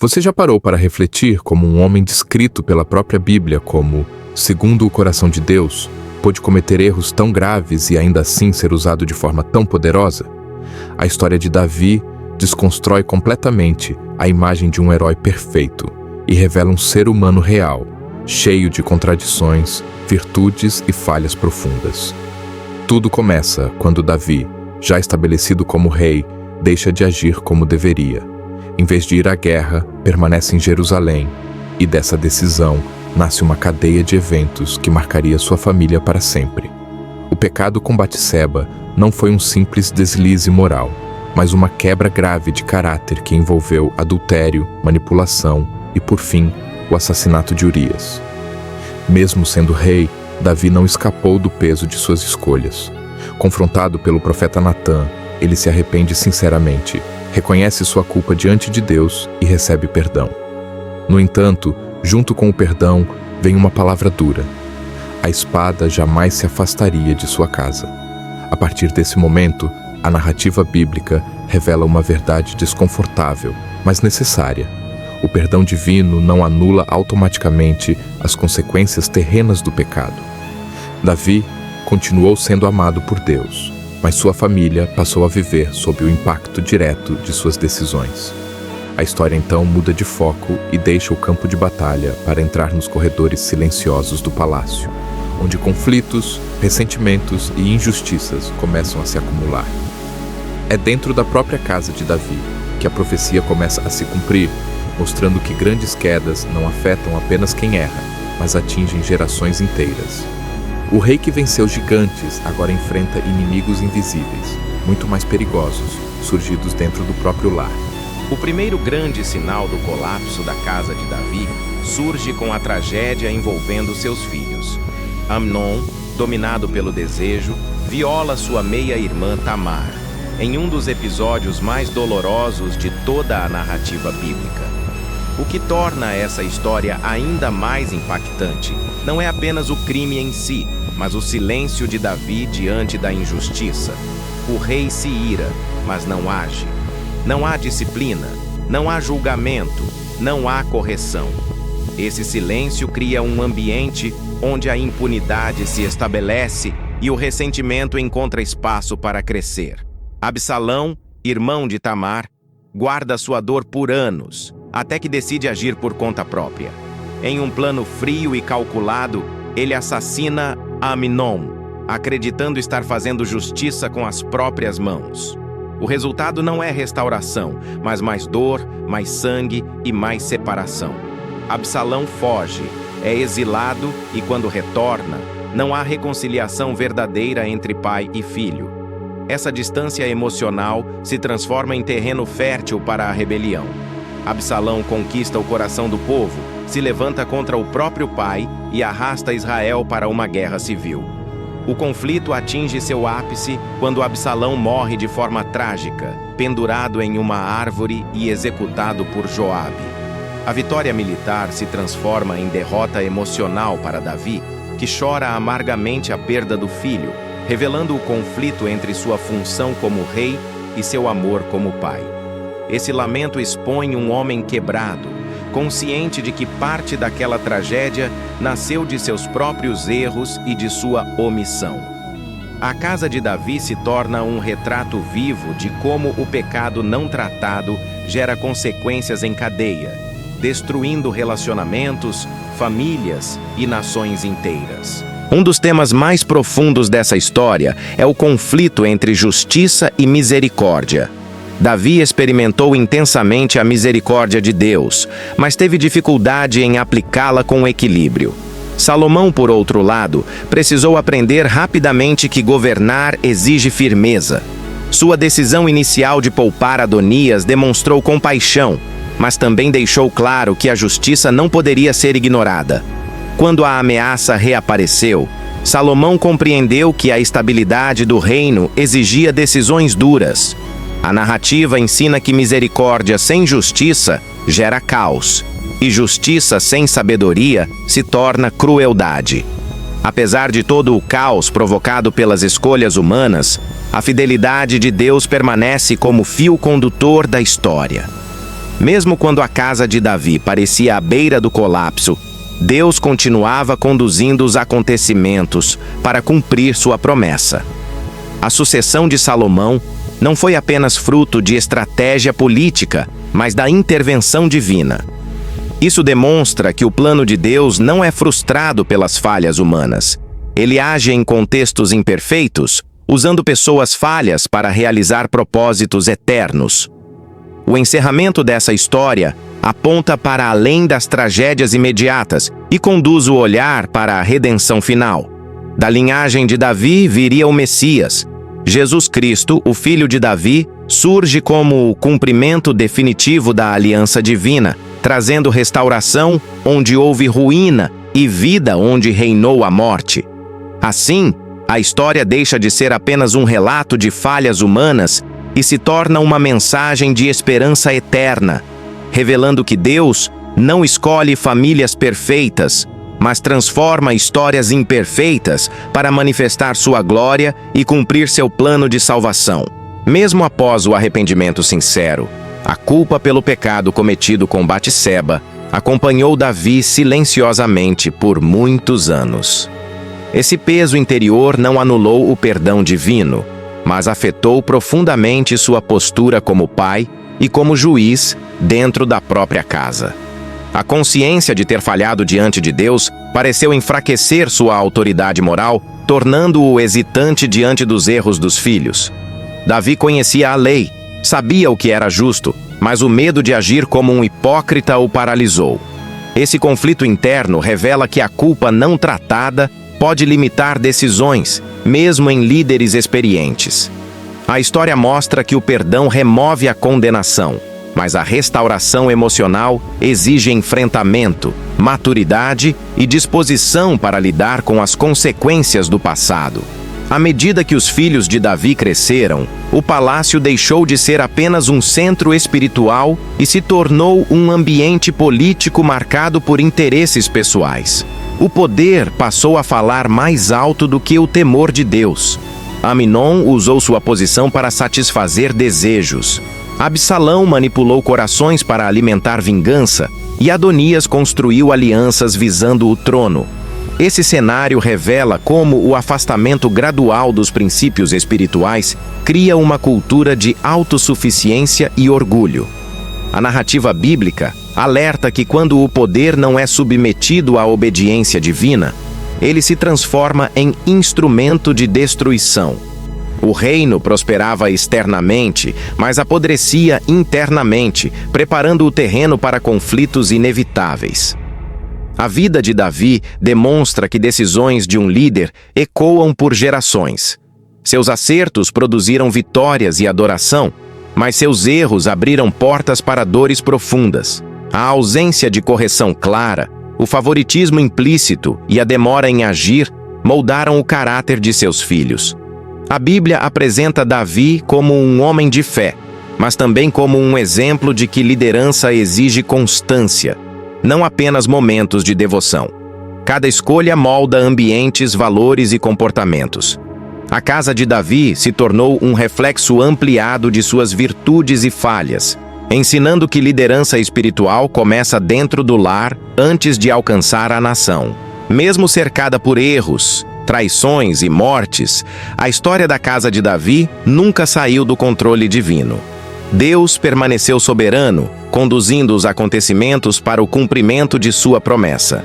Você já parou para refletir como um homem descrito pela própria Bíblia como, segundo o coração de Deus, pôde cometer erros tão graves e ainda assim ser usado de forma tão poderosa? A história de Davi desconstrói completamente a imagem de um herói perfeito e revela um ser humano real, cheio de contradições, virtudes e falhas profundas. Tudo começa quando Davi, já estabelecido como rei, deixa de agir como deveria. Em vez de ir à guerra, permanece em Jerusalém, e dessa decisão nasce uma cadeia de eventos que marcaria sua família para sempre. O pecado com Batseba não foi um simples deslize moral, mas uma quebra grave de caráter que envolveu adultério, manipulação e, por fim, o assassinato de Urias. Mesmo sendo rei, Davi não escapou do peso de suas escolhas. Confrontado pelo profeta Natã, ele se arrepende sinceramente, reconhece sua culpa diante de Deus e recebe perdão. No entanto, junto com o perdão, vem uma palavra dura. A espada jamais se afastaria de sua casa. A partir desse momento, a narrativa bíblica revela uma verdade desconfortável, mas necessária. O perdão divino não anula automaticamente as consequências terrenas do pecado. Davi continuou sendo amado por Deus, mas sua família passou a viver sob o impacto direto de suas decisões. A história então muda de foco e deixa o campo de batalha para entrar nos corredores silenciosos do palácio, onde conflitos, ressentimentos e injustiças começam a se acumular. É dentro da própria casa de Davi que a profecia começa a se cumprir, mostrando que grandes quedas não afetam apenas quem erra, mas atingem gerações inteiras. O rei que venceu gigantes agora enfrenta inimigos invisíveis, muito mais perigosos, surgidos dentro do próprio lar. O primeiro grande sinal do colapso da casa de Davi surge com a tragédia envolvendo seus filhos. Amnon, dominado pelo desejo, viola sua meia-irmã Tamar, em um dos episódios mais dolorosos de toda a narrativa bíblica. O que torna essa história ainda mais impactante não é apenas o crime em si, mas o silêncio de Davi diante da injustiça. O rei se ira, mas não age. Não há disciplina, não há julgamento, não há correção. Esse silêncio cria um ambiente onde a impunidade se estabelece e o ressentimento encontra espaço para crescer. Absalão, irmão de Tamar, guarda sua dor por anos, até que decide agir por conta própria. Em um plano frio e calculado, ele assassina Amnon, acreditando estar fazendo justiça com as próprias mãos. O resultado não é restauração, mas mais dor, mais sangue e mais separação. Absalão foge, é exilado e, quando retorna, não há reconciliação verdadeira entre pai e filho. Essa distância emocional se transforma em terreno fértil para a rebelião. Absalão conquista o coração do povo, se levanta contra o próprio pai e arrasta Israel para uma guerra civil. O conflito atinge seu ápice quando Absalão morre de forma trágica, pendurado em uma árvore e executado por Joabe. A vitória militar se transforma em derrota emocional para Davi, que chora amargamente a perda do filho, revelando o conflito entre sua função como rei e seu amor como pai. Esse lamento expõe um homem quebrado, consciente de que parte daquela tragédia nasceu de seus próprios erros e de sua omissão. A casa de Davi se torna um retrato vivo de como o pecado não tratado gera consequências em cadeia, destruindo relacionamentos, famílias e nações inteiras. Um dos temas mais profundos dessa história é o conflito entre justiça e misericórdia. Davi experimentou intensamente a misericórdia de Deus, mas teve dificuldade em aplicá-la com equilíbrio. Salomão, por outro lado, precisou aprender rapidamente que governar exige firmeza. Sua decisão inicial de poupar Adonias demonstrou compaixão, mas também deixou claro que a justiça não poderia ser ignorada. Quando a ameaça reapareceu, Salomão compreendeu que a estabilidade do reino exigia decisões duras. A narrativa ensina que misericórdia sem justiça gera caos, e justiça sem sabedoria se torna crueldade. Apesar de todo o caos provocado pelas escolhas humanas, a fidelidade de Deus permanece como fio condutor da história. Mesmo quando a casa de Davi parecia à beira do colapso, Deus continuava conduzindo os acontecimentos para cumprir sua promessa. A sucessão de Salomão não foi apenas fruto de estratégia política, mas da intervenção divina. Isso demonstra que o plano de Deus não é frustrado pelas falhas humanas. Ele age em contextos imperfeitos, usando pessoas falhas para realizar propósitos eternos. O encerramento dessa história aponta para além das tragédias imediatas e conduz o olhar para a redenção final. Da linhagem de Davi viria o Messias. Jesus Cristo, o filho de Davi, surge como o cumprimento definitivo da aliança divina, trazendo restauração onde houve ruína e vida onde reinou a morte. Assim, a história deixa de ser apenas um relato de falhas humanas e se torna uma mensagem de esperança eterna, revelando que Deus não escolhe famílias perfeitas, mas transforma histórias imperfeitas para manifestar sua glória e cumprir seu plano de salvação. Mesmo após o arrependimento sincero, a culpa pelo pecado cometido com Batseba acompanhou Davi silenciosamente por muitos anos. Esse peso interior não anulou o perdão divino, mas afetou profundamente sua postura como pai e como juiz dentro da própria casa. A consciência de ter falhado diante de Deus pareceu enfraquecer sua autoridade moral, tornando-o hesitante diante dos erros dos filhos. Davi conhecia a lei, sabia o que era justo, mas o medo de agir como um hipócrita o paralisou. Esse conflito interno revela que a culpa não tratada pode limitar decisões, mesmo em líderes experientes. A história mostra que o perdão remove a condenação, mas a restauração emocional exige enfrentamento, maturidade e disposição para lidar com as consequências do passado. À medida que os filhos de Davi cresceram, o palácio deixou de ser apenas um centro espiritual e se tornou um ambiente político marcado por interesses pessoais. O poder passou a falar mais alto do que o temor de Deus. Amnon usou sua posição para satisfazer desejos. Absalão manipulou corações para alimentar vingança e Adonias construiu alianças visando o trono. Esse cenário revela como o afastamento gradual dos princípios espirituais cria uma cultura de autossuficiência e orgulho. A narrativa bíblica alerta que quando o poder não é submetido à obediência divina, ele se transforma em instrumento de destruição. O reino prosperava externamente, mas apodrecia internamente, preparando o terreno para conflitos inevitáveis. A vida de Davi demonstra que decisões de um líder ecoam por gerações. Seus acertos produziram vitórias e adoração, mas seus erros abriram portas para dores profundas. A ausência de correção clara, o favoritismo implícito e a demora em agir moldaram o caráter de seus filhos. A Bíblia apresenta Davi como um homem de fé, mas também como um exemplo de que liderança exige constância, não apenas momentos de devoção. Cada escolha molda ambientes, valores e comportamentos. A casa de Davi se tornou um reflexo ampliado de suas virtudes e falhas, ensinando que liderança espiritual começa dentro do lar antes de alcançar a nação. Mesmo cercada por erros, traições e mortes, a história da casa de Davi nunca saiu do controle divino. Deus permaneceu soberano, conduzindo os acontecimentos para o cumprimento de sua promessa.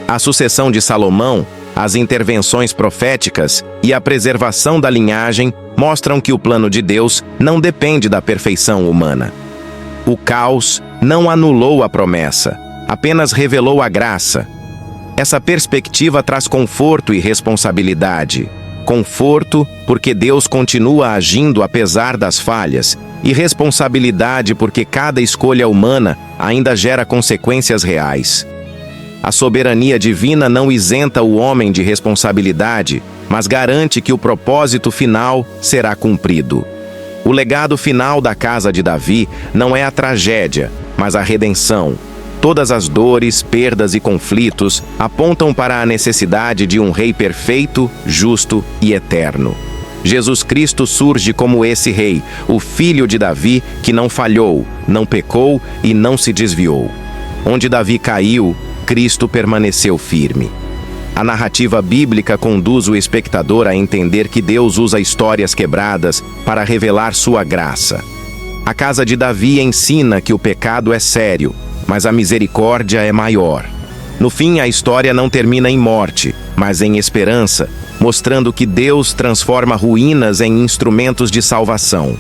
A sucessão de Salomão, as intervenções proféticas e a preservação da linhagem mostram que o plano de Deus não depende da perfeição humana. O caos não anulou a promessa, apenas revelou a graça. Essa perspectiva traz conforto e responsabilidade. Conforto, porque Deus continua agindo apesar das falhas, e responsabilidade, porque cada escolha humana ainda gera consequências reais. A soberania divina não isenta o homem de responsabilidade, mas garante que o propósito final será cumprido. O legado final da casa de Davi não é a tragédia, mas a redenção. Todas as dores, perdas e conflitos apontam para a necessidade de um rei perfeito, justo e eterno. Jesus Cristo surge como esse rei, o filho de Davi, que não falhou, não pecou e não se desviou. Onde Davi caiu, Cristo permaneceu firme. A narrativa bíblica conduz o espectador a entender que Deus usa histórias quebradas para revelar sua graça. A casa de Davi ensina que o pecado é sério, mas a misericórdia é maior. No fim, a história não termina em morte, mas em esperança, mostrando que Deus transforma ruínas em instrumentos de salvação.